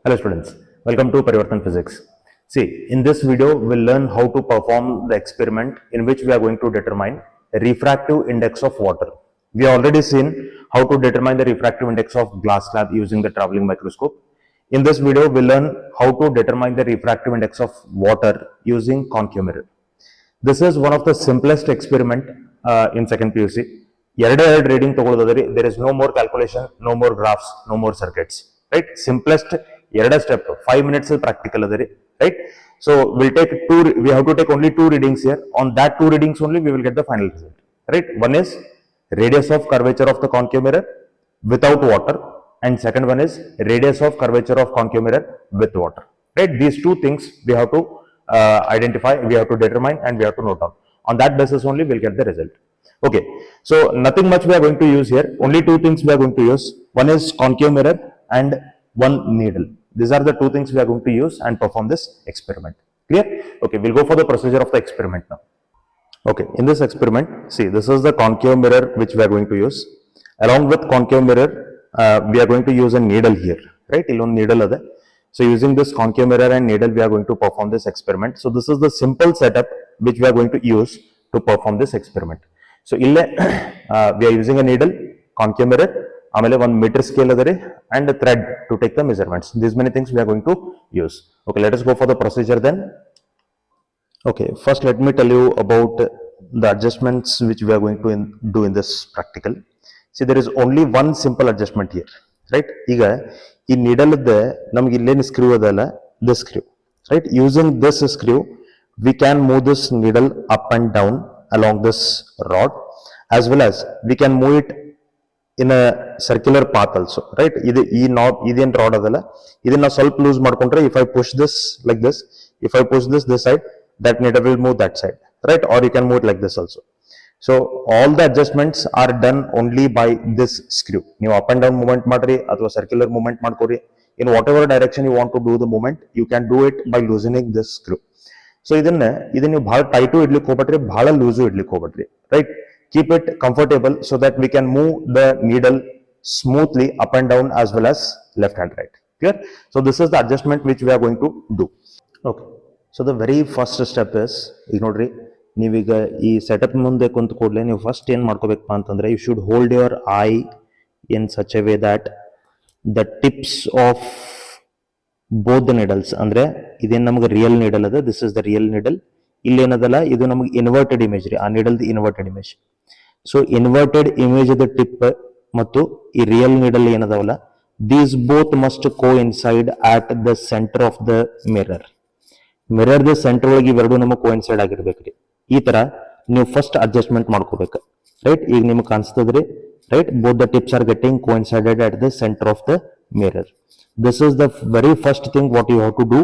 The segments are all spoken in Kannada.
Hello students, welcome to Parivartan Physics. See, in this video, we'll learn how to perform the experiment in which we are going to determine a refractive index of water. We have already seen how to determine the refractive index of glass slab using the traveling microscope. In this video, we'll learn how to determine the refractive index of water using concave mirror. This is one of the simplest experiment in second PUC. Reading there is no more calculation, no more graphs, no more circuits. Right? Simplest step, 5 minutes is practical, right? So we have to take only 2 readings here. On that 2 readings only we will get the final result. Right? One is radius of curvature of the concave mirror without water, and second one is radius of curvature of concave mirror with water. Right? These 2 things we have to identify, we have to determine, and we have to note down. On that basis only we'll get the result. Okay, so nothing much we are going to use here. Only 2 things we are going to use. One is concave mirror and one needle. These are the 2 things we are going to use and perform this experiment. Clear? Okay, we'll go for the procedure of the experiment now. Okay, in this experiment, see, this is the concave mirror which we are going to use. Along with concave mirror, we are going to use a needle here, right? Needle. So using this concave mirror and needle, we are going to perform this experiment. So this is the simple setup which we are going to use to perform this experiment. So we are using a needle, concave mirror, one meter scale and a thread to take the measurements. These many things we are going to use. Okay, let us go for the procedure then. Okay, first let me tell you about the adjustments which we are going to do in this practical. See, there is only one simple adjustment here, right? Iga, this needle is screw, this screw, right? Using this screw, we can move this needle up and down along this rod, as well as we can move it in a circular path also, right? This rod idina ಸ್ವಲ್ಪ loose ಮಾಡ್ಕೊಂಡ್ರೆ, if I push this like this, if I push this side, that needle will move that side, right? Or you can move it like this also. So all the adjustments are done only by this screw. You up and down movement madri athwa circular movement madkori, in whatever direction you want to do the movement, you can do it by loosening this screw. So ಇದನ್ನ ನೀವು ಬಹಳ ಟೈಟು ಇಡ್ಲಿಕ್ಕೆ ಹೋಗ್ಬೇಡ್ರಿ, ಬಹಳ ಲೂಸು ಇಡ್ಲಿಕ್ಕೆ ಹೋಗ್ಬೇಡ್ರಿ, right? Keep it comfortable so that we can move the needle smoothly up and down as well as left and right. Clear? So this is the adjustment which we are going to do. Okay. So the very first step is, ignore, ನೀವೀಗ ಈ ಸೆಟಪ್ ಮುಂದೆ ಕುಂತು ಕೂಡಲೇ ನೀವು ಫಸ್ಟ್ ಏನು ಮಾಡ್ಕೋಬೇಕಪ್ಪ ಅಂತಂದ್ರೆ, you should hold your eye in such a way that the tips of both the needles, ಅಂದ್ರೆ ಇದೇನು ನಮಗೆ ರಿಯಲ್ ನೀಡಲ್ ಅದ, this is the real needle. ಇಲ್ಲಿ ಏನದಲ್ಲ, ಇದು ನಮಗೆ ಇನ್ವರ್ಟೆಡ್ ಇಮೇಜ್ ರೀ, ಆ ನೀಡಲ್ದು inverted image. So inverted image the tip ಮತ್ತು ಈ ರಿಯಲ್ ನೀಡಲ್ ಏನದಾವಲ್ಲ, these both must coincide at the centre of the mirror. Mirror the centre ಒಳಗೆ ಇವೆರಡು ನಮಗೆ ಕೋ ಇನ್ಸೈಡ್ ಆಗಿರ್ಬೇಕ್ರಿ. ಈ ತರ ನೀವು ಫಸ್ಟ್ ಅಡ್ಜಸ್ಟ್ಮೆಂಟ್ ಮಾಡ್ಕೋಬೇಕು, ರೈಟ್? ಈಗ ನಿಮ್ಗೆ ಕಾಣಿಸ್ತದ್ರಿ, right? Both the tips are getting coincided at the centre of the mirror. This is the very first thing what you have to do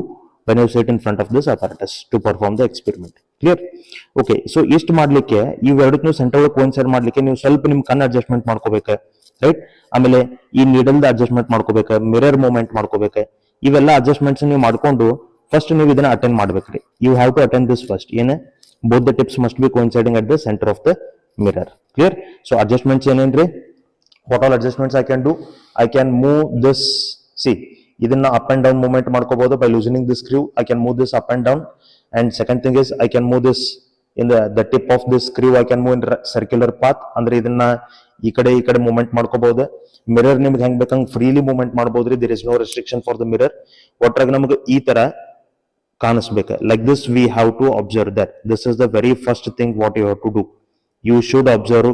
when you sit in front of this apparatus to perform the experiment. Clear? Okay, so ಇಷ್ಟು ಮಾಡ್ಲಿಕ್ಕೆ ಇವೆರಡಕ್ಕೆ ನೀವು ಸೆಂಟರ್ ಒಳಗೆ ಕೋಇನ್ಸೈಡ್ ಮಾಡ್ಲಿಕ್ಕೆ ನೀವು ಸ್ವಲ್ಪ ನಿಮ್ ಕಣ್ಣು ಅಡ್ಜಸ್ಟ್ಮೆಂಟ್ ಮಾಡ್ಕೋಬೇಕು, ರೈಟ್? ಆಮೇಲೆ ಈ ನೀಡಲ್ ಅಡ್ಜಸ್ಟ್ಮೆಂಟ್ ಮಾಡ್ಕೋಬೇಕು, ಮಿರರ್ ಮೂವ್ಮೆಂಟ್ ಮಾಡ್ಕೋಬೇಕು. ಇವೆಲ್ಲ ಅಡ್ಜಸ್ಟ್ಮೆಂಟ್ಸ್ ನೀವು ಮಾಡ್ಕೊಂಡು ಫಸ್ಟ್ ನೀವು ಇದನ್ನ ಅಟೆಂಡ್ ಮಾಡ್ಬೇಕ್ರಿ. You have to attend this first. ಏನೇ both the tips must be coinciding at the centre of the mirror. Clear? So adjustments ಏನೇನ್ರಿ? What all adjustments I can do? I can move this. See, ಇದನ್ನ up and down movement ಮಾಡ್ಕೋಬಹುದು by loosening this screw. I can move this up and down. And second thing is, I can move this in the tip of this screw. I can move in circular path. ಅಂದ್ರೆ ಇದನ್ನ ಈ ಕಡೆ ಮೂವ್ಮೆಂಟ್ ಮಾಡ್ಕೋಬಹುದು. ಮಿರರ್ ನಿಮ್ಗೆ ಹೆಂಗ್ ಬೇಕಂಗ್ ಫ್ರೀಲಿ ಮೂವ್ಮೆಂಟ್ ಮಾಡಬಹುದ್ರಿ. there is no restriction for the mirror. ಒಟ್ರಾಗ ನಮಗೆ ಈ ತರ ಕಾಣಿಸ್ಬೇಕು. like this we have to observe that. this is the very first thing what you have to do. You should observe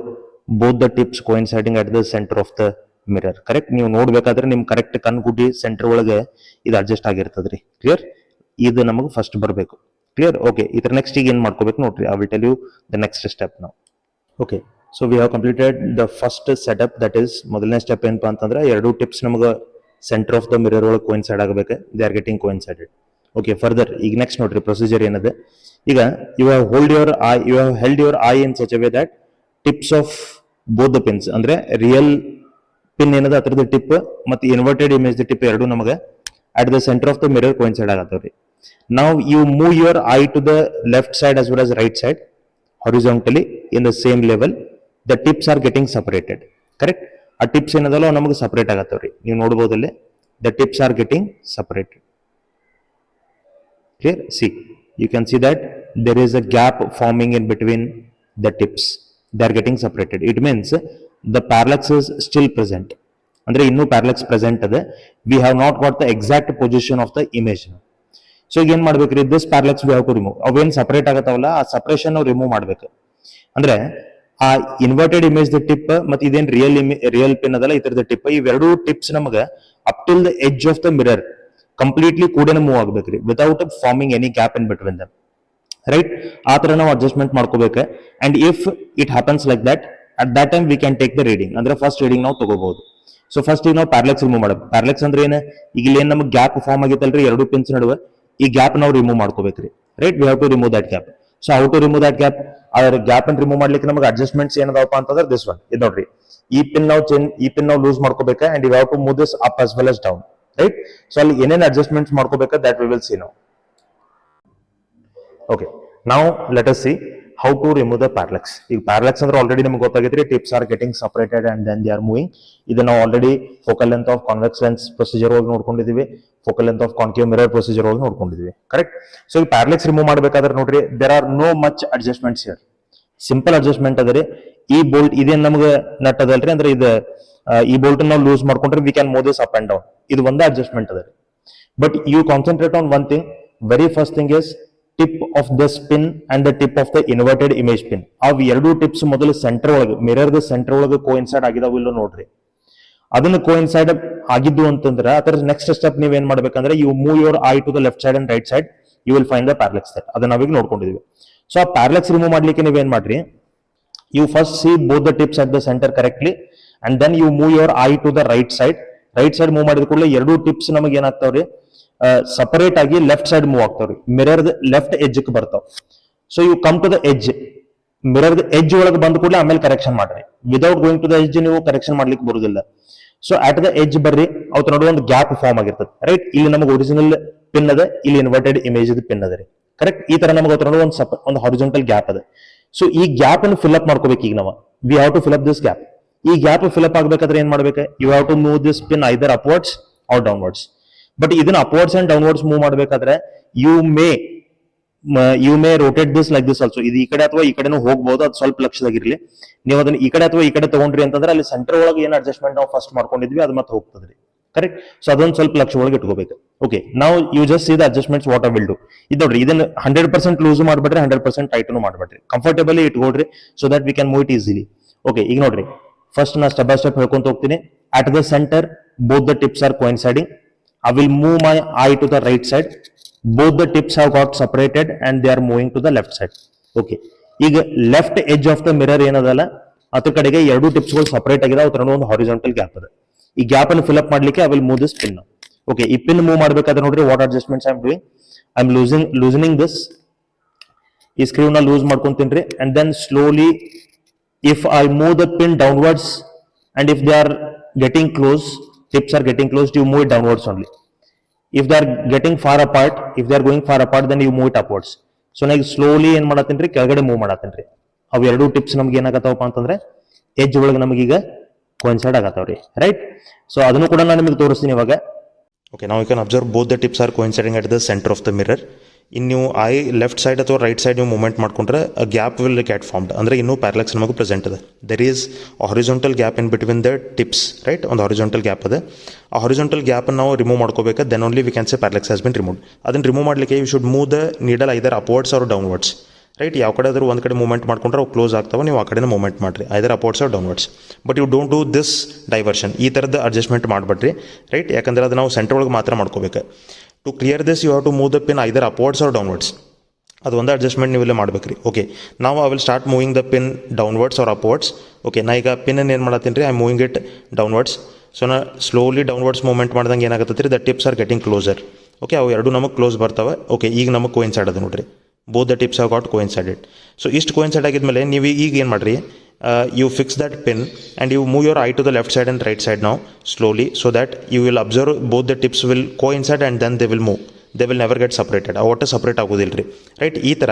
both the tips coinciding at the center of the mirror. Correct? ನೀವು ನೋಡ್ಬೇಕಾದ್ರೆ ನಿಮ್ ಕರೆಕ್ಟ್ ಕಣ್ಗುಡ್ಡಿ ಸೆಂಟರ್ ಒಳಗೆ ಇದು ಅಡ್ಜಸ್ಟ್ ಆಗಿರ್ತದ್ರಿ. ಕ್ಲಿಯರ್? ಇದು ನಮಗೆ ಫಸ್ಟ್ ಬರಬೇಕು. ಕ್ಲಿಯರ್? ಓಕೆ, ಇದ್ರ ನೆಕ್ಸ್ಟ್ ಈಗ ಏನ್ ಮಾಡ್ಕೋಬೇಕು ನೋಡ್ರಿ. I will tell you the next step ನಾವು. Okay, so we have completed the first setup. That is ಮೊದಲನೇ ಸ್ಟೆಪ್ ಏನಪ್ಪಾ ಅಂತಂದ್ರೆ, ಎರಡು ಟಿಪ್ಸ್ ನಮಗೆ ಸೆಂಟರ್ ಆಫ್ ದ ಮಿರರ್ ಒಳಗೆ ಕೋಇನ್ಸೈಡ್ ಆಗಬೇಕು. They are getting coincided. Okay, further ಈಗ ನೆಕ್ಸ್ಟ್ ನೋಡ್ರಿ ಪ್ರೊಸೀಜರ್ ಏನದೆ. ಈಗ you have hold your eye, you have held your eye in such a way that tips of both the pins, ಅಂದ್ರೆ ರಿಯಲ್ ಪಿನ್ ಏನದ ಅದ್ರದ್ದು ಟಿಪ್ ಮತ್ತು ಇನ್ವರ್ಟೆಡ್ ಇಮೇಜ್ ಟಿಪ್ ಎರಡು ನಮಗೆ at the centre of the mirror coincide ಆಗತ್ತವ್ರಿ. ನಾವು you move your eye to the left side as well as right side horizontally in the same level. The tips are getting separated. Correct? ಆ ಟಿಪ್ಸ್ ಏನದಲ್ಲ ನಮಗೆ ಸಪರೇಟ್ ಆಗತ್ತವ್ರಿ. ನೀವು ನೋಡಬಹುದಲ್ಲಿ the tips are getting separated. Clear? See, you can see that there is a gap forming in between the tips. They are getting separated. It means the parallax is still present. Andre innu parallax present ade. We have not got the exact position of the image. So again ಮಾಡಬೇಕ್ರಿ, this parallax we have to remove. ಅವೇನ್ ಸಪರೇಟ್ ಆಗತ್ತವಲ್ಲ, ಆ ಸಪರೇಷನ್ ನಾವು ರಿಮೂವ್ ಮಾಡಬೇಕು. ಅಂದ್ರೆ ಆ ಇನ್ವರ್ಟೆಡ್ ಇಮೇಜ್ ದ ಟಿಪ್ ಮತ್ತೆ ಇದೇನ್ ರಿಯಲ್ ಪಿನ್ ಅದಲ್ಲ ಇದರದ ಟಿಪ್, ಇವೆರಡು ಟಿಪ್ಸ್ ನಮಗೆ up till the edge of the mirror completely ಕೂಡನೆ ಮೂವ್ ಆಗ್ಬೇಕ್ರಿ, without forming any gap in between them. Right? ಆ ತರ ನಾವು ಅಡ್ಜಸ್ಟ್ಮೆಂಟ್ ಮಾಡ್ಕೋಬೇಕು. And if it happens like that, at that time we can take the reading. ಅಂದ್ರೆ ಫಸ್ಟ್ ರೀಡಿಂಗ್ ನಾವು ತಗೋಬಹುದು. ಸೊ ಫಸ್ಟ್ ಈಗ ನಾವು ಪ್ಯಾರಲೆಕ್ಸ್ ರಿಮೂವ್ ಮಾಡಬೇಕು. ಪ್ಯಾರಲೆಕ್ಸ್ ಅಂದ್ರೆ ಏನು? ಈಗ ಇಲ್ಲಿ ಏನ್ ನಮಗೆ ಗ್ಯಾಪ್ ಫಾರ್ಮ್ ಆಗಿತ್ತಲ್ರಿ ಎರಡು ಪಿನ್ಸ್ ನಡುವೆ, ಈ ಗ್ಯಾಪ್ ನಾವು ರಿಮೂವ್ ಮಾಡ್ಕೋಬೇಕ್ರಿ. Right? We have to remove that gap. So how to remove that gap? ಅದರ ಗ್ಯಾಪ್ ಅನ್ನು ರಿಮೂವ್ ಮಾಡ್ಲಿಕ್ಕೆ ನಮಗೆ ಅಡ್ಜಸ್ಟ್ಮೆಂಟ್ಸ್ ಏನದಪ್ಪ ಅಂತಂದ್ರೆ ದಿಸ್ ಒನ್ ಇದು ನೋಡ್ರಿ. ಈ ಪಿನ್ ನಾವು ಲೂಸ್ ಮಾಡ್ಕೋಬೇಕು. And you have to move this up as well as down. Right? So ಅಲ್ಲಿ ಏನೇನು ಅಡ್ಜಸ್ಟ್ಮೆಂಟ್ಸ್ ಮಾಡ್ಕೋಬೇಕು that we will see now. Okay, ನಾವು let us see how to remove the parallax. ಈಗ parallax ಅಂದ್ರೆ ಆಲ್ರೆಡಿ ನಮಗೆ ಗೊತ್ತಾಗೈತ್ರಿ, tips are getting separated and then they are moving. ಇದನ್ನ ನಾವು already focal length of convex lens procedure ಒಳಗೆ ನೋಡ್ಕೊಂಡಿದೀವಿ, focal length of concave mirror procedure ಒಳಗೆ ನೋಡ್ಕೊಂಡಿದೀವಿ. ಕರೆಕ್ಟ್? ಸೊ ಈ ಪ್ಯಾರಲೆಕ್ಸ್ ರಿಮೂವ್ ಮಾಡಬೇಕಾದ್ರೆ ನೋಡ್ರಿ, there are no much adjustments here. Simple adjustment ಅದರಿ. ಈ ಬೋಲ್ಟ್ ಇದೇನ್ ನಮಗೆ ನಟ್ ಅದಲ್ರಿ, ಅಂದ್ರೆ ಇದು ಈ ಬೋಲ್ಟ್ ನಾವು ಲೂಸ್ ಮಾಡ್ಕೊಂಡ್ರೆ we can move this up and down. ಇದು ಒಂದೇ ಅಡ್ಜಸ್ಟ್ಮೆಂಟ್ ಅದರಿ. But you concentrate on one thing. Very first thing is tip of this pin and the tip of the inverted image pin. ಅವ್ ಎರಡು ಟಿಪ್ಸ್ ಮೊದಲು ಸೆಂಟರ್ ಒಳಗೆ, ಮಿರರ್ ದ ಸೆಂಟರ್ ಒಳಗೆ ಕೋಇನ್ಸೈಡ್ ಆಗಿದಾವ ಇಲ್ಲೋ ನೋಡ್ರಿ. ಅದನ್ನ ಕೋಇನ್ಸೈಡ್ ಆಗಿದ್ದು ಅಂತಂದ್ರೆ ಅದರ ನೆಕ್ಸ್ಟ್ ಸ್ಟೆಪ್ ನೀವ್ ಏನ್ ಮಾಡ್ಬೇಕಂದ್ರೆ, you move your eye to the left side and right side, you will find the parallax that. ಅದನ್ನ ನಾವೀಗ ನೋಡ್ಕೊಂಡಿದ್ವಿ. ಸೊ ಆ ಪ್ಯಾರಲೆಕ್ಸ್ ರಿಮೂವ್ ಮಾಡ್ಲಿಕ್ಕೆ ನೀವೇನ್ ಮಾಡ್ರಿ, you first see both the tips at the centre correctly and then you move your eye to the right side. Right side move ಮಾಡಿದ ಕೂಡಲೇ ಎರಡು ಟಿಪ್ಸ್ ನಮಗೆ ಏನಾಗ್ತಾವ್ರಿ, ಸಪರೇಟ್ ಆಗಿ ಲೆಫ್ಟ್ ಸೈಡ್ ಮೂವ್ ಆಗ್ತಾವ್ರಿ, ಮಿರರ್ ಲೆಫ್ಟ್ ಎಜ್ ಬರ್ತಾವ. So you come to the edge, mirror edge ಒಳಗೆ ಬಂದ ಕೂಡಲೇ ಆಮೇಲೆ ಕರೆಕ್ಷನ್ ಮಾಡ್ರಿ. Without going to the edge ನೀವು ಕರೆಕ್ಷನ್ ಮಾಡ್ಲಿಕ್ಕೆ ಬರುದಿಲ್ಲ. ಸೊ ಅಟ್ ದ ಎಜ್ ಬರ್ರಿ, ಅವ್ರ ನಡುವೆ ಒಂದು ಗ್ಯಾಪ್ ಫಾರ್ಮ್ ಆಗಿರ್ತದೆ. ರೈಟ್? ಇಲ್ಲಿ ನಮಗೆ ಒರಿಜಿನಲ್ ಪಿನ್ ಅದ, ಇಲ್ಲಿ ಇನ್ವರ್ಟೆಡ್ ಇಮೇಜ್ ಪಿನ್ ಅದ ರೀ. ಕರೆಕ್ಟ್? ಈ ತರ ನಮಗೆ ಅವ್ರ ನಡುವೆ ಒಂದು ಹಾರಿಜಾಂಟಲ್ ಗ್ಯಾಪ್ ಅದ. ಸೊ ಈ ಗ್ಯಾಪ್ ಅನ್ನು ಫಿಲ್ ಅಪ್ ಮಾಡ್ಕೋಬೇಕು. ಈಗ ನಾವು we have to fill up this gap. ಈ ಗ್ಯಾಪ್ ಫಿಲ್ ಅಪ್ ಆಗ್ಬೇಕಾದ್ರೆ ಏನ್ ಮಾಡ್ಬೇಕು, you have to move this pin either upwards or downwards. But ಇದನ್ನ ಅಪ್ವರ್ಡ್ಸ್ ಅಂಡ್ ಡೌನ್ವರ್ಡ್ಸ್ ಮೂವ್ ಮಾಡಬೇಕಾದ್ರೆ you may rotate this like this also. ಇದು ಈ ಕಡೆ ಅಥವಾ ಈ ಕಡೆನೂ ಹೋಗ್ಬಹುದು, ಅದು ಸ್ವಲ್ಪ ಲಕ್ಷದಾಗಿರ್ಲಿ. ನೀವು ಅದನ್ನ ಈ ಕಡೆ ಅಥವಾ ಈ ಕಡೆ ತಗೊಂಡ್ರಿ ಅಂತಂದ್ರೆ ಅಲ್ಲಿ ಸೆಂಟರ್ ಒಳಗೆ ಏನ್ ಅಡ್ಜಸ್ಟ್ಮೆಂಟ್ ನಾವು ಫಸ್ಟ್ ಮಾಡ್ಕೊಂಡಿದ್ವಿ ಅದು ಮತ್ತೆ ಹೋಗ್ತದ್ರಿ. ಕರೆಕ್ಟ್? ಸೊ ಅದೊಂದು ಸ್ವಲ್ಪ ಲಕ್ಷ ಒಳಗೆ ಇಟ್ಕೋಬೇಕು. ಓಕೆ, ನಾವು you just see the adjustments what I will do. ಇದು ನೋಡ್ರಿ, ಇದನ್ನ 100% ಲೂಸ್ ಮಾಡ್ಬೇಡ್ರಿ, 100% ಟೈಟ್ನು ಮಾಡ್ಬೇಡ್ರಿ. ಕಂಫರ್ಟೇಬಲಿ ಇಟ್ಕೊಡ್ರಿ so that we can move it easily. Okay, ಈಗ ನೋಡ್ರಿ, ಫಸ್ಟ್ ನಾ ಸ್ಟೆಪ್ ಬೈ ಸ್ಟೆಪ್ ಹೇಳ್ಕೊಂತ ಹೋಗ್ತೀನಿ. At the centre both the tips are coinciding. I will move my eye to the right side. Both the tips have got separated and they are moving to the left side. Okay. ಈಗ ಲೆಫ್ಟ್ ಎಜ್ ಆಫ್ ದ ಮಿರರ್ ಏನದಲ್ಲ ಅದ್ರ ಕಡೆಗೆ ಎರಡು ಟಿಪ್ಸ್ ಗಳು ಸಪರೇಟ್ ಆಗಿದೆ, ಅದ್ರ ಒಂದು ಹಾರಿಜಾಂಟಲ್ ಗ್ಯಾಪ್ ಅದ. ಈ ಗ್ಯಾಪ್ ಅನ್ನು ಫಿಲ್ ಅಪ್ ಮಾಡ್ಲಿಕ್ಕೆ I will move this pin. Okay, ಈ ಪಿನ್ ಮೂವ್ ಮಾಡ್ಬೇಕಾದ್ರೆ ನೋಡ್ರಿ what adjustments I am doing. I am loosening this. ಈ ಸ್ಕ್ರೀವ್ ನ ಲೂಸ್ ಮಾಡ್ಕೊಂತೀನಿ and then slowly if I move the pin downwards and if they are getting close, tips are getting close, you move it downwards only. If they are getting far apart, if they are going far apart, then you move it upwards. So now slowly ಏನ್ ಮಾಡತ್ತೇನ್ರಿ, ಕೆಳಗಡೆ ಮೂವ್ ಮಾಡತ್ತೇನ್ರಿ. ಅವು ಎರಡು ಟಿಪ್ಸ್ ನಮ್ಗೆ ಏನಾಗತ್ತವಪ್ಪ ಅಂತಂದ್ರೆ ಎಜ್ ಒಳಗೆ ನಮಗೀಗ ಕೋಇನ್ಸೈಡ್ ಆಗತ್ತವ್ರಿ. ರೈಟ್? ಸೊ ಅದನ್ನು ಕೂಡ ನಾನು ನಿಮಗೆ ತೋರಿಸ್ತೀನಿ ಇವಾಗ. ಓಕೆ, ನಾವು you can observe both the tips are coinciding at the centre of the mirror. ಇನ್ನು ನೀವು ಐ ಲೆಫ್ಟ್ ಸೈಡ್ ಅಥವಾ ರೈಟ್ ಸೈಡ್ ನೀವು ಮೂವ್ಮೆಂಟ್ ಮಾಡ್ಕೊಂಡ್ರೆ ಗ್ಯಾಪ್ ವಿಲ್ ಗೆಟ್ ಫಾರ್ಮ್ಡ್. ಅಂದರೆ ಇನ್ನೂ ಪ್ಯಾರಲೆಕ್ಸ್ ನಮಗೆ ಪ್ರೆಸೆಂಟ್ ಇದೆ. There is horizontal gap in between the tips. Right? ಒಂದು ಹಾರಿಜಾಂಟಲ್ ಗ್ಯಾಪ್ ಇದೆ. ಆ ಹಾರಿಜಾಂಟಲ್ ಗ್ಯಾಪನ್ನು ನಾವು ರಿಮೂವ್ ಮಾಡ್ಕೋಬೇಕು. Then only we can say parallax has been removed. ಅದನ್ನು ರಿಮೂವ್ ಮಾಡಲಿಕ್ಕೆ you should move the needle either upwards or downwards. Right? ಯಾವ ಕಡೆ ಆದರೂ ಒಂದು ಕಡೆ ಮೂವ್ಮೆಂಟ್ ಮಾಡ್ಕೊಂಡ್ರೆ ಅವು ಕ್ಲೋಸ್ ಆಗ್ತಾವೆ, ನೀವು ಆ ಕಡೆನೇ ಮೂವ್ಮೆಂಟ್ ಮಾಡಿರಿ, either upwards or downwards. But you don't do this diversion. ಈ ಥರದ ಅಡ್ಜಸ್ಟ್ಮೆಂಟ್ ಮಾಡಬೇಡ್ರಿ. ರೈಟ್? ಯಾಕಂದ್ರೆ ಅದು ನಾವು ಸೆಂಟರ್ ಒಳಗೆ ಮಾತ್ರ ಮಾಡ್ಕೋಬೇಕು. To clear this you have to move the pin either upwards or downwards. ಅದು ಒಂದು ಅಡ್ಜಸ್ಟ್ಮೆಂಟ್ ನೀವು ಇಲ್ಲೇ ಮಾಡಬೇಕು ರೀ. ಓಕೆ, ನಾವು I will start moving the pin downwards or upwards. Okay, ನಾ ಈಗ ಪಿನ್ನನ್ನು ಏನು ಮಾಡತ್ತೀನಿ ರೀ, I moving it downwards. So ನಾ ಸ್ಲೋಲಿ ಡೌನ್ವರ್ಡ್ಸ್ ಮೂವ್ಮೆಂಟ್ ಮಾಡ್ದಂಗೆ ಏನಾಗತ್ತೆ ರೀ, the tips are getting closer. Okay, ಅವು ಎರಡು ನಮಗೆ ಕ್ಲೋಸ್ ಬರ್ತವೆ. ಓಕೆ, ಈಗ ನಮಗೆ ಕೋಇನ್ಸೈಡ್ ಅದ ನೋಡ್ರಿ, both the tips have got coincided. So ಇಷ್ಟು ಕೋಇನ್ಸೈಡ್ ಆಗಿದ್ಮೇಲೆ ನೀವು ಈಗ ಏನು ಮಾಡಿರಿ, you fix that pin and you move your eye to the left side and right side now slowly so that you will observe both the tips will coincide and then they will move. They will never get separated, ಒಟ್ಟು ಸಪ್ರೇಟ್ ಆಗೋದಿಲ್ಲ ರೀ, ರೈಟ್. ಈ ಥರ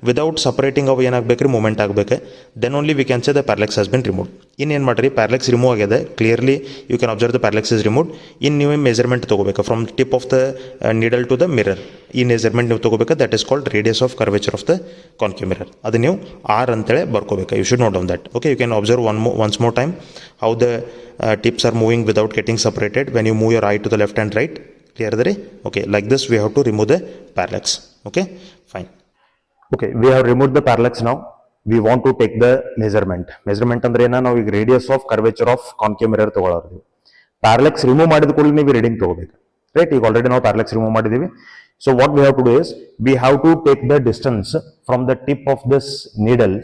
ವಿದೌಟ್ ಸಪ್ರೇಟಿಂಗ್ ಅವು ಏನಾಗಬೇಕು ರೀ, ಮೂಮೆಂಟ್ ಆಗಬೇಕು. Then only we can say the parallax has been removed. ಇನ್ನೇನು ಮಾಡಿರಿ, ಪ್ಯಾರಲೆಕ್ಸ್ ರಿಮೂವ್ ಆಗಿದೆ, clearly you can observe the parallax is removed. ಇನ್ನು ನೀವು ಮೆಜರ್ಮೆಂಟ್ ತೊಗೋಬೇಕು from tip of the needle to the mirror. ಈ ಮೆಜರ್ಮೆಂಟ್ ನೀವು ತೊಗೋಬೇಕು, that is called radius of curvature of the concave mirror. ಅದು ನೀವು ಆರ್ ಅಂತೇಳಿ ಬರ್ಕೋಬೇಕು. You should note on that. Okay, you can observe once more time how the tips are moving without getting separated when you move your eye to the left and right. Clear there? Okay, like this we have to remove the parallax. Okay, fine. Okay, we have removed the parallax. Now we want to take the measurement. Measurement ಅಂದ್ರೆ ಏನ, ನಾವು ಈಗ radius of curvature of concave mirror ತಗೊಳ್ಳೋದು. ಪ್ಯಾರಲೆಕ್ಸ್ ರಿಮೂವ್ ಮಾಡಿದ ಕೂಡಲೇ ನೀವು ರೀಡಿಂಗ್ ತಗೋಬೇಕು, ರೈಟ್. ಈಗ ಆಲ್ರೆಡಿ ನಾವು ಪ್ಯಾರಲೆಕ್ಸ್ ರಿಮೂವ್ ಮಾಡಿದೀವಿ. So what we have to do is, we have to take the distance from the tip of this needle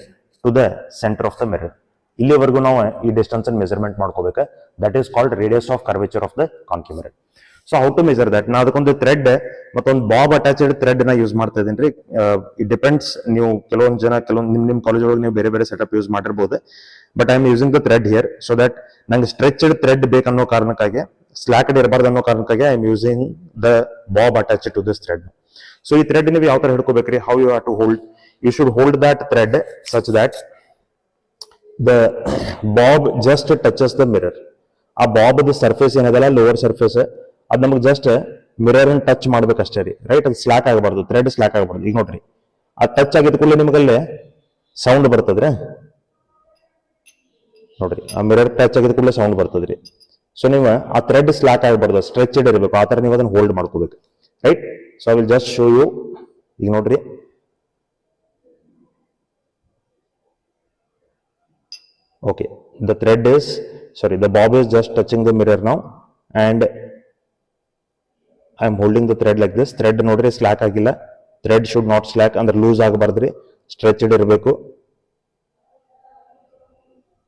to the centre of the mirror. ಇಲ್ಲಿವರೆಗೂ ನಾವು ಈ ಡಿಸ್ಟೆನ್ಸ್ ಅನ್ನು ಮೆಜರ್ಮೆಂಟ್ ಮಾಡ್ಕೋಬೇಕು. That is called radius of curvature of the concave mirror. So how to measure that? ನಾ ಅದಕ್ಕೊಂದು ಥ್ರೆಡ್ ಮತ್ತೊಂದು ಬಾಬ್ ಅಟ್ಯಾಚ್ಡ್ ಥ್ರೆಡ್ ನ ಯೂಸ್ ಮಾಡ್ತಾ ಇದೀನಿ ರೀ. ಇಟ್ ಡಿಪೆಂಡ್ಸ್, ನೀವು ಕೆಲವೊಂದು ಜನ ನಿಮ್ಮ ಕಾಲೇಜ್ ಒಳಗೆ ನೀವು ಬೇರೆ ಬೇರೆ ಸೆಟಪ್ ಯೂಸ್ ಮಾಡಿರ್ಬೋದು. But I am using the thread here so that ನಂಗೆ ಸ್ಟ್ರೆಚ್ಡ್ ಥ್ರೆಡ್ ಬೇಕನ್ನೋ ಕಾರಣಕ್ಕಾಗಿ, ಸ್ಲಾಕ್ಡ್ ಇರಬಾರ್ದು ಅನ್ನೋ ಕಾರಣಕ್ಕಾಗಿ I am using the bob attached to this thread. So ಈ ಥ್ರೆಡ್ ನೀವು ಯಾವ ತರ ಹಿಡ್ಕೋಬೇಕ್ರಿ, how you have to hold, you should hold that thread such that the bob just touches the mirror. ಆ ಬಾಬ್ ಸರ್ಫೇಸ್ ಏನದಲ್ಲ, ಲೋವರ್ ಸರ್ಫೇಸ್, ಅದು ನಮಗೆ ಜಸ್ಟ್ ಮಿರರ್ ಅನ್ನು ಟಚ್ ಮಾಡ್ಬೇಕಷ್ಟೇ ರೀ, ರೈಟ್. ಅದು ಸ್ಲಾಕ್ ಆಗಬಾರ್ದು, ಥ್ರೆಡ್ ಸ್ಲಾಕ್ ಆಗಬಾರ್ದು. ಈಗ ನೋಡ್ರಿ, ಆ ಟಚ್ ಆಗಿದ ಕೂಡಲೇ ನಿಮಗಲ್ಲೇ ಸೌಂಡ್ ಬರ್ತದ್ರಿ. ನೋಡ್ರಿ, ಆ ಮಿರರ್ ಟಚ್ ಆಗಿದ ಕೂಡಲೇ ಸೌಂಡ್ ಬರ್ತದ್ರಿ. ಸೊ ನೀವು ಆ ಥ್ರೆಡ್ ಸ್ಲಾಕ್ ಆಗಬಾರ್ದು, ಸ್ಟ್ರೆಚ್ಡ್ ಇರಬೇಕು. ಆ ತರ ನೀವು ಅದನ್ನ ಹೋಲ್ಡ್ ಮಾಡ್ಕೋಬೇಕು, right. So I will just show you. ಈಗ ನೋಡ್ರಿ, okay, the thread is, sorry, the bob is just touching the mirror now and I am holding the thread like this. Thread nodri slack agilla, thread should not slack, andre loose agabardri, stretched irbeku,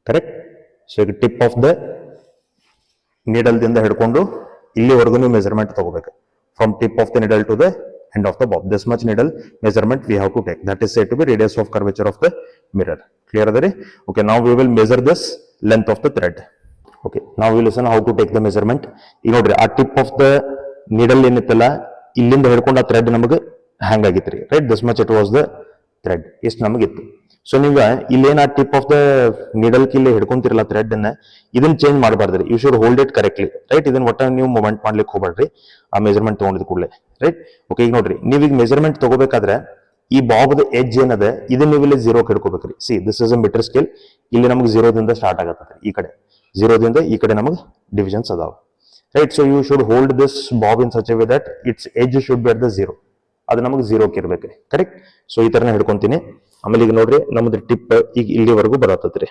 correct. So ಈಗ tip of the needle ದಿಂದ ಹಿಡ್ಕೊಂಡು ಇಲ್ಲಿವರೆಗೂ ನೀವು ಮೆಜರ್ಮೆಂಟ್ ತಗೋಬೇಕು. From tip of the needle to the end of the bob, this much needle measurement we have to take. That is said to be radius of curvature of the mirror. Clear adare? Okay, now we will measure this length of the thread. Okay, now we listen how to take the measurement. ಈಗ ನೋಡ್ರಿ, ಆ tip of the needle ಏನಿತ್ತಲ್ಲ, ಇಲ್ಲಿಂದ ಹಿಡ್ಕೊಂಡು ಆ ಥ್ರೆಡ್ ನಮಗೆ ಹ್ಯಾಂಗ್ ಆಗಿತ್ರಿ, right. This much it was the thread, ಎಷ್ಟು ನಮಗಿತ್ತು. ಸೊ ನೀವು ಇಲ್ಲೇನ ಆ ಟಿಪ್ ಆಫ್ ದ ನೀಡಲ್ ಇಲ್ಲಿ ಹಿಡ್ಕೊಂತಿರಲ್ಲ ಥ್ರೆಡ್ ಅನ್ನ, ಇದನ್ನ ಚೇಂಜ್ ಮಾಡಬಾರ್ದ್ರಿ. You should hold it correctly, right. ಇದನ್ನ ಒಟ್ಟ ನೀವು ಮೂವ್ಮೆಂಟ್ ಮಾಡ್ಲಿಕ್ಕೆ ಹೋಗ್ಬೇಡ್ರಿ ಆ ಮೆಜರ್ಮೆಂಟ್ ತಗೊಂಡಿದ್ ಕೂಡಲೇ, ರೈಟ್. ಓಕೆ, ಈಗ ನೋಡ್ರಿ, ನೀವೀಗ ಮೆಜರ್ಮೆಂಟ್ ತಗೋಬೇಕಾದ್ರೆ ಈ ಬಾಬ್ದ ಎಡ್ಜ್ ಏನದ, ಇದನ್ನ ನೀವು ಇಲ್ಲಿ 0 ಹಿಡ್ಕೋಬೇಕ್ರಿ. See, this is a metre scale. ಇಲ್ಲಿ ನಮಗೆ 0ದಿಂದ ಸ್ಟಾರ್ಟ್ ಆಗತ್ತೆ, ಈ ಕಡೆ 0ದಿಂದ ಈ ಕಡೆ ನಮಗೆ ಡಿವಿಷನ್ಸ್ ಅದಾವ, right. So you should hold this bob in such a way that its edge should be at the 0. ಅದು ನಮಗೆ 0ಕ್ಕೆ ಇರ್ಬೇಕ್ರಿ, ಕರೆಕ್ಟ್. ಸೊ ಈ ತರನ ಹಿಡ್ಕೊಂತೀನಿ. ಆಮೇಲೆ ಈಗ ನೋಡ್ರಿ, ನಮ್ದು ಟಿಪ್ ಈಗ ಇಲ್ಲಿವರೆಗೂ ಬರತ್ತದ್ರಿ,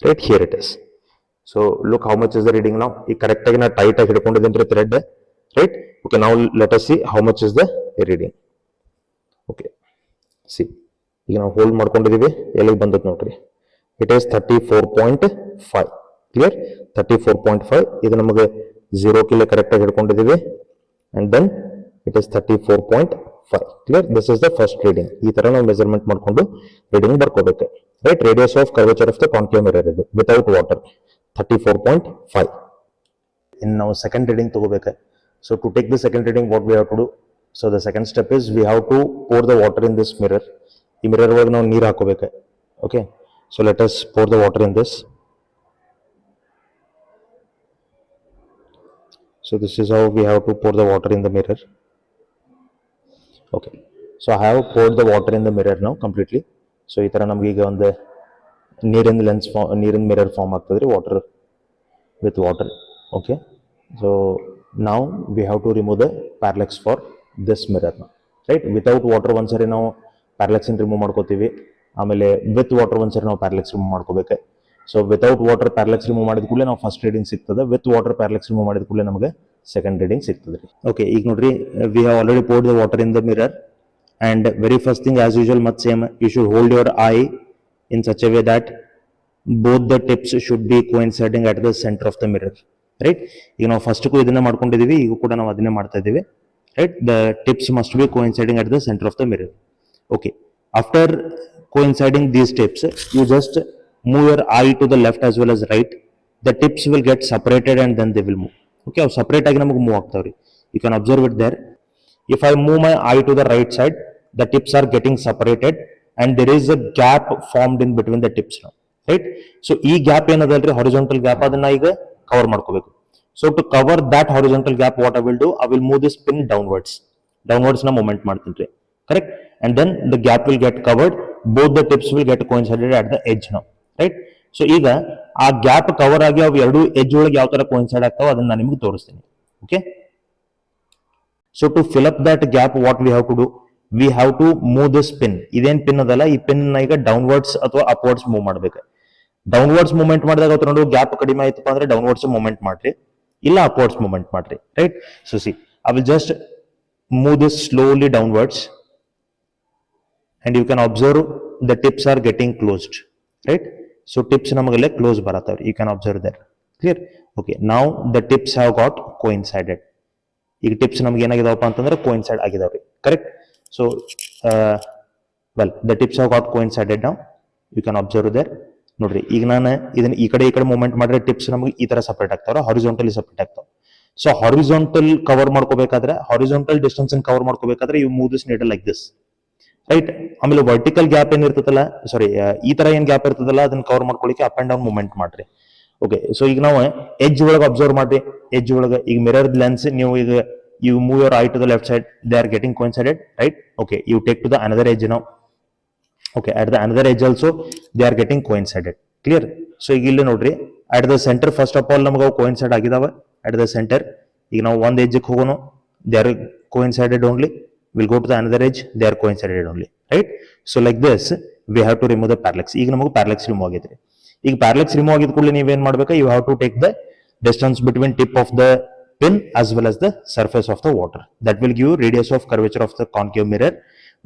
right. Here it is. So look how much is the reading ನಾವು. ಈಗ ಕರೆಕ್ಟ್ ಆಗಿ ನಾ ಟೈಟ್ ಆಗಿ ಹಿಡ್ಕೊಂಡಿದ್ದೀನಿ ಥ್ರೆಡ್, ರೈಟ್. ಓಕೆ, ನಾವು let us see how much is the reading. Okay, see, ಈಗ ನಾವು ಹೋಲ್ಡ್ ಮಾಡ್ಕೊಂಡಿದೀವಿ, ಎಲ್ಲಿಗೆ ಬಂದದ್ ನೋಡ್ರಿ, ಇಟ್ ಈಸ್ 34.5. ಕ್ಲಿಯರ್, 34.5. ಇದು ನಮಗೆ 0 ಕರೆಕ್ಟ್ ಆಗಿ ಹಿಡ್ಕೊಂಡಿದೀವಿ. And then it is 34.5. Clear, this is the first reading. ಈ ತರ ನಾವು ಮೆಜರ್ಮೆಂಟ್ ಮಾಡ್ಕೊಂಡು ರೀಡಿಂಗ್ ಬರ್ಕೋಬೇಕು, right. Radius of curvature of the concave mirror ಇದು ವಿತೌಟ್ ವಾಟರ್ 34.5. ಇನ್ನು ನಾವು ಸೆಕೆಂಡ್ ರೀಡಿಂಗ್ ತಗೋಬೇಕು. So to take the second reading, what we have to do? So the second step is we have to pour the water in this mirror. ಈ ಮಿರರ್ ಒಳಗೆ ನಾವು ನೀರು ಹಾಕೋಬೇಕು. Okay, so let us pour the water in this. So this is how we have to pour the water in the mirror. Okay, so I have poured the water in the mirror now completely. So ಈ ತರ ನಮಗೆ ಈಗ ಒಂದು ನೀರಿನ ಲೆನ್ಸ್ ನೀರಿನ ಮಿರರ್ ಫಾರ್ಮ್ ಆಗ್ತದ್ರಿ, water with water. Okay, so now we have to remove the parallax for this mirror, right. Without water ಒಂದ್ಸರಿ ನಾವು ಪ್ಯಾರಲೆಕ್ಸ್ ರಿಮೂವ್ ಮಾಡ್ಕೋತೀವಿ, ಆಮೇಲೆ ವಿತ್ ವಾಟರ್ ಒಂದ್ಸರಿ ನಾವು ಪ್ಯಾರಲೆಕ್ಸ್ ರಿಮೂವ್ ಮಾಡ್ಕೋಬೇಕು. ಸೊ ವಿತೌಟ್ ವಾಟರ್ ಪ್ಯಾರಲೆಕ್ಸ್ ರಿಮೂವ್ ಮಾಡಿದ ಕೂಡಲೇ ನಾವು ಫಸ್ಟ್ ರೀಡಿಂಗ್ ಸಿಗ್ತದೆ, ವಿತ್ ವಾಟರ್ ಪ್ಯಾರಲೆಕ್ಸ್ ರಿಮೂವ್ ಮಾಡಿದ ಕೂಡಲೇ ನಮಗೆ ಸೆಕೆಂಡ್ ರೀಡಿಂಗ್ ಸಿಗ್ತದೆ ರೀ. ಓಕೆ, ಈಗ ನೋಡ್ರಿ, we have already poured the water in the mirror and very first thing as usual ಮತ್ same, you should hold your eye in such a way that both the tips should be coinciding at the centre of the mirror, right. ಈಗ ನಾವು ಫಸ್ಟ್ಗೂ ಇದನ್ನ ಮಾಡ್ಕೊಂಡಿದೀವಿ, ಈಗ ಕೂಡ ನಾವು ಅದನ್ನೇ ಮಾಡ್ತಾ ಇದ್ದೀವಿ, right. The tips must be coinciding at the center of the mirror. Okay, after coinciding these tips, you just move your eye to the left as well as right. The tips will get separated and then they will move. Okay, separate agi namagu move agtavri. You can observe it there. If I move my eye to the right side, the tips are getting separated and there is a gap formed in between the tips now, right? So ಈ gap ಏನದಲ್ರಿ horizontal gap ಅದನ್ನ ಈಗ cover ಮಾಡ್ಕೋಬೇಕು. So to cover that horizontal gap, what I will do, I will move this pin downwards na movement ಮಾಡ್ತೀನಿ ರೀ, correct? And then the gap will get covered, both the tips will get coincided at the edge now, right? So ಈಗ ಆ ಗ್ಯಾಪ್ ಕವರ್ ಆಗಿ ಅವು ಎರಡು ಎಡ್ಜ್ ಒಳಗೆ ಯಾವ ತರ ಕೋಯಿನ್ಸೈಡ್ ಆಗ್ತಾವ ಅದನ್ನ ನಾನು ನಿಮಗೆ ತೋರಿಸ್ತೀನಿ. Okay, so to fill up that gap what we have to do, we have to move this pin. ಇದೇನ್ ಪಿನ್ ಅದಲ್ಲ, ಈ ಪಿನ್ ಈಗ ಡೌನ್ವರ್ಡ್ಸ್ ಅಥವಾ ಅಪ್ವರ್ಡ್ಸ್ ಮೂವ್ ಮಾಡ್ಬೇಕು. ಡೌನ್ವರ್ಡ್ಸ್ ಮೂವ್ಮೆಂಟ್ ಮಾಡಿದಾಗ ನೋಡಿ ಗ್ಯಾಪ್ ಕಡಿಮೆ ಆಯ್ತಪ್ಪ ಅಂದ್ರೆ ಡೌನ್ವರ್ಡ್ಸ್ ಮೂವ್ಮೆಂಟ್ ಮಾಡ್ರಿ, ಇಲ್ಲ ಅಪ್ವರ್ಡ್ಸ್ ಮೂವ್ಮೆಂಟ್ ಮಾಡ್ರಿ, right? So C, I will just move this slowly downwards and you can observe the tips are getting closed, right? So tips ನಮಗಲ್ಲೇ ಕ್ಲೋಸ್ ಬರತ್ತವ್ರಿ, you can observe that, clear? Okay, now the tips have got coincided. ಈಗ ಟಿಪ್ಸ್ ನಮ್ಗೆ ಏನಾಗಿದಾವಪ್ಪ ಅಂತಂದ್ರೆ coincide ಆಗಿದಾವ್ರಿ, correct? So well, the tips have got coincided now, you can observe there. ನೋಡ್ರಿ, ಈಗ ನಾನು ಇದನ್ನ ಈ ಕಡೆ ಮೂವ್ಮೆಂಟ್ ಮಾಡಿದ್ರೆ ಟಿಪ್ಸ್ ನಮಗೆ ಈ ತರ ಸಪರೇಟ್ ಆಗ್ತಾವ, ಹಾರಿಜಾಂಟಲಿ ಸಪರೇಟ್ ಆಗ್ತಾವ. ಸೊ ಹಾರಿಜಾಂಟಲ್ ಕವರ್ ಮಾಡ್ಕೋಬೇಕಾದ್ರೆ, ಹಾರಿಜಾಂಟಲ್ ಡಿಸ್ಟೆನ್ಸ್ ಅನ್ನು ಕವರ್ ಮಾಡ್ಕೋಬೇಕಾದ್ರೆ you move this needle like this, right? ಆಮೇಲೆ ವರ್ಟಿಕಲ್ ಗ್ಯಾಪ್ ಏನ್ ಇರ್ತದಲ್ಲ, ಸಾರಿ, ಈ ತರ ಏನ್ ಗ್ಯಾಪ್ ಇರ್ತದಲ್ಲ ಅದನ್ನ ಕವರ್ ಮಾಡ್ಕೊಳ್ಳಿಕ್ಕೆ ಅಪ್ ಅಂಡ್ ಡೌನ್ ಮೂವ್ಮೆಂಟ್ ಮಾಡ್ರಿ. ಓಕೆ, ಸೊ ಈಗ ನಾವು ಎಡ್ಜ್ ಒಳಗೆ ಅಬ್ಸರ್ವ್ ಮಾಡ್ರಿ, ಎಡ್ಜ್ ಒಳಗೆ ಈಗ ಮಿರರ್ ಲೆನ್ಸ್ ನೀವು ಈಗ you move your eye to the left side, they are getting coincided, right? Okay, you take to the another edge ನಾವು. Okay, at the another edge also they are getting coincided, clear? So ಈಗ ಇಲ್ಲಿ ನೋಡ್ರಿ, at the center first of all ನಮಗೆ ಅವು ಕೋಇನ್ಸೈಡ್ ಆಗಿದಾವ ಅಟ್ ದ ಸೆಂಟರ್. ಈಗ ನಾವು ಒಂದ್ ಎಡ್ಜ್ ಹೋಗೋಣ, they are coincided only. We'll go to the another edge, they are coincided only, right? So like this we have to remove the parallax. ಈಗ ನಮಗೆ parallax remove ಆಗೈತ್ರಿ. ಈಗ parallax remove ಆಗಿದ ಕೂಡಲೇ ನೀವು ಏನು ಮಾಡಬೇಕು, you have to take the distance between tip of the pin as well as the surface of the water. That will give you radius of curvature of the concave mirror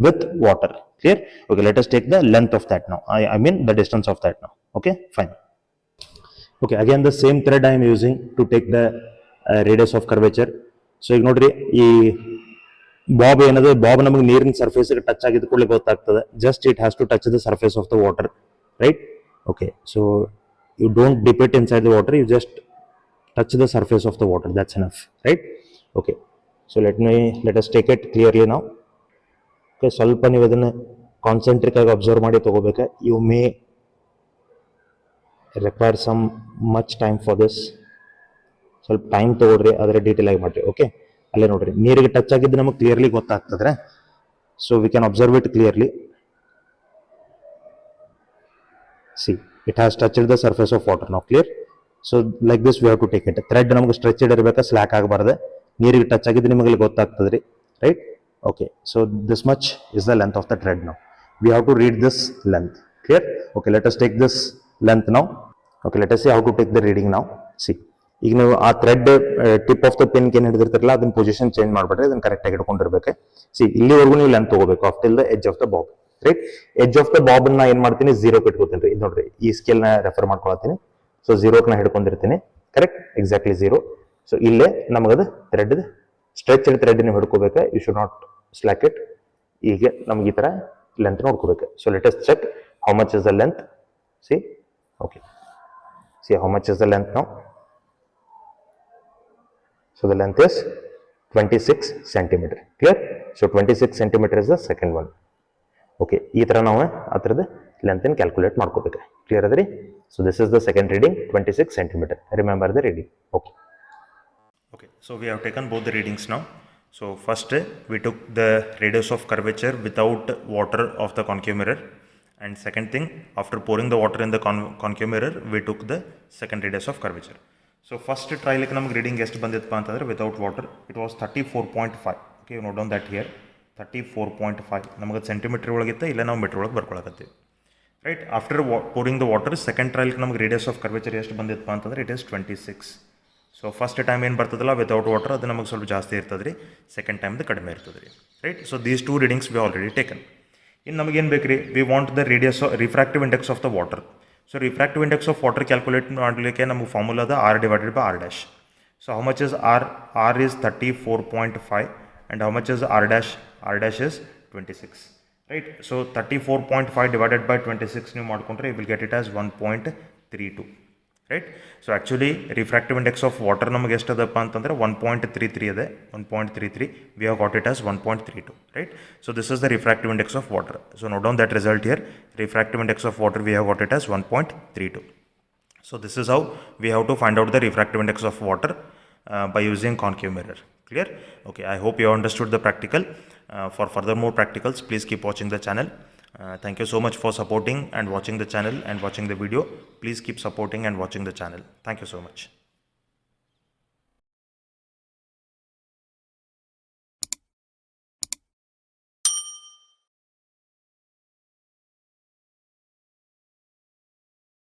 with water, clear? Okay, let us take the length of that now. I mean the distance of that now. Okay, fine. Okay, again the same thread I am using to take the radius of curvature. So ಈಗ ನೋಡ್ರಿ, ಈ ಬಾಬ್ ಏನದು, ಬಾಬ್ ನಮಗೆ ನೀರಿನ ಸರ್ಫೇಸ್ ಟಚ್ ಆಗಿದ ಕೂಡಲೇ ಗೊತ್ತಾಗ್ತದೆ, just it has to touch the surface of the water, right? Okay, so you don't dip it inside the water, you just touch the surface of the water, that's enough, right? Okay, so let us take it clearly ನಾವು. ಓಕೆ, ಸ್ವಲ್ಪ ನೀವು ಇದನ್ನು ಕಾನ್ಸಂಟ್ರಿಕ್ ಆಗಿ ಅಬ್ಸರ್ವ್ ಮಾಡಿ ತಗೋಬೇಕು. You may require some much time for this. ಸ್ವಲ್ಪ ಟೈಮ್ ತಗೊಳ್ರಿ, ಅದರ ಡೀಟೇಲ್ ಆಗಿ ಮಾಡ್ರಿ. ಓಕೆ, ಅಲ್ಲೇ ನೋಡ್ರಿ, ನೀರಿಗೆ ಟಚ್ ಆಗಿದ್ದು ನಮಗೆ ಕ್ಲಿಯರ್ಲಿ ಗೊತ್ತಾಗ್ತದ್ರೆ, so we can observe it clearly. See, it has touched the surface of water ನಾವು, clear? So like this we have to take it. Thread ನಮಗೆ ಸ್ಟ್ರೆಚ್ಡ್ ಇರಬೇಕಾ, ಸ್ಲ್ಯಾಕ್ ಆಗಬಾರ್ದು, ನೀರಿಗೆ ಟಚ್ ಆಗಿದ್ದು ನಿಮಗೆ ಗೊತ್ತಾಗ್ತದ್ರಿ, right? Okay, so this much is the length of the thread ನಾವು. We have to read this length, clear? Okay, let us take this length ನಾವು. Okay, let us see how to take the reading ನಾವು. ಸಿ, ಈಗ ನೀವು ಆ thread tip of the pin ಏನ್ ಹಿಡಿದಿರ್ತಾರಲ್ಲ ಅದನ್ನ ಪೊಸಿಷನ್ ಚೇಂಜ್ ಮಾಡ್ಬೇಡ್ರಿ, ಅದನ್ನ ಕರೆಕ್ಟ್ ಆಗಿ ಇಟ್ಕೊಂಡಿರ್ಬೇಕು. ಸಿ, ಇಲ್ಲಿವರೆಗೂ ನೀವು ಲೆಂತ್ ತಗೋಬೇಕು of till the edge of the Bob, right? Edge of the Bob ನಾ ಏನ್ ಮಾಡ್ತೀನಿ, 0 ಇಟ್ಕೋತೀನಿ ರೀ. ಇದು ನೋಡ್ರಿ, ಈ ಸ್ಕೇಲ್ ನ ರೆಫರ್ ಮಾಡ್ಕೊಳತ್ತೀನಿ. ಸೊ 0 ನಾ ಹಿಡ್ಕೊಂಡಿರ್ತೀನಿ, ಕರೆಕ್ಟ್? ಎಕ್ಸಾಕ್ಟ್ಲಿ 0. ಸೊ ಇಲ್ಲೇ ನಮಗದು ಥ್ರೆಡ್ ಸ್ಟ್ರೆಚ್ ಥ್ರೆಡ್ ನೀವು ಹಿಡ್ಕೋಬೇಕು, you should not slack it. ಈಗ ನಮ್ಗೆ ಈ ತರ ಲೆಂತ್ ನೋಡ್ಕೋಬೇಕು. So let us check how much is the length. See, okay, see how much is the length now. So the length is 26 centimeter, clear? So 26 centimeter is the second one. Okay, ಈ ತರ ನಾವು ಅದರದ ಲೆಂತ್ ಅನ್ನು ಕ್ಯಾಲ್ಕುಲೇಟ್ ಮಾಡ್ಕೋಬೇಕು, ಕ್ಲಿಯರ್ ಅದರಿ? So this is the second reading, 26 centimeter. Remember the reading. Okay. Okay, so we have taken both the readings now. So first we took the radius of curvature without water of the concave mirror, and second thing, after pouring the water in the concave mirror, we took the second radius of curvature. So first trial ನಮಗೆ ರೀಡಿಂಗ್ ಎಷ್ಟು ಬಂದಿತ್ತಪ್ಪ ಅಂತಂದರೆ without water it was 34.5. Okay, note down that here, 34.5. ನಮಗೆ ಸೆಂಟಿಮೀಟರ್ ಒಳಗಿತ್ತು, ಇಲ್ಲ ನಾವು ಮೀಟರ್ ಒಳಗೆ ಬರ್ಕೊಳಕತ್ತೀವಿ, right? After pouring the water second ಟ್ರಯಲ್ಗೆ ನಮಗೆ ರೇಡಿಯಸ್ ಆಫ್ ಕರ್ವೇಚರ್ ಎಷ್ಟು ಬಂದಿತ್ತಪ್ಪ ಅಂತಂದ್ರೆ it is 26. So first time ಏನು ಬರ್ತದಲ್ಲ ವಿತೌಟ್ ವಾಟರ್, ಅದು ನಮಗೆ ಸ್ವಲ್ಪ ಜಾಸ್ತಿ ಇರ್ತದೆ ರೀ, ಸೆಕೆಂಡ್ ಟೈಮ್ದು ಕಡಿಮೆ ಇರ್ತದೆ ರೀ, right? So these 2 readings we already taken. ಇನ್ನು ನಮಗೇನು ಬೇಕು ರೀ, we want the radius refractive index of the water. So refractive index of water calculate ಮಾಡಲಿಕ್ಕೆ ನಮಗೆ ಫಾರ್ಮುಲಾ ಅದ R divided by R dash. So how much is R? R is 34.5 and how much is R dash? R dash is 26, right? So 34.5 divided by 26 ನೀವು ಮಾಡ್ಕೊಂಡ್ರೆ you will get it as 1.32, right? So actually refractive index of water ನಮಗೆ ಎಷ್ಟು ಅದಪ್ಪ ಅಂತಂದರೆ 1.33 ಇದೆ. 1.33, we have got it as 1.32, right? So this is the refractive index of water. So note down that result here. Refractive index of water, we have got it as 1.32. So this is how we have to find out the refractive index of water by using concave mirror. Clear? Okay, I hope you understood the practical. For further more practicals, please keep watching the channel. Thank you so much for supporting and watching the channel and watching the video. Please keep supporting and watching the channel. Thank you so much.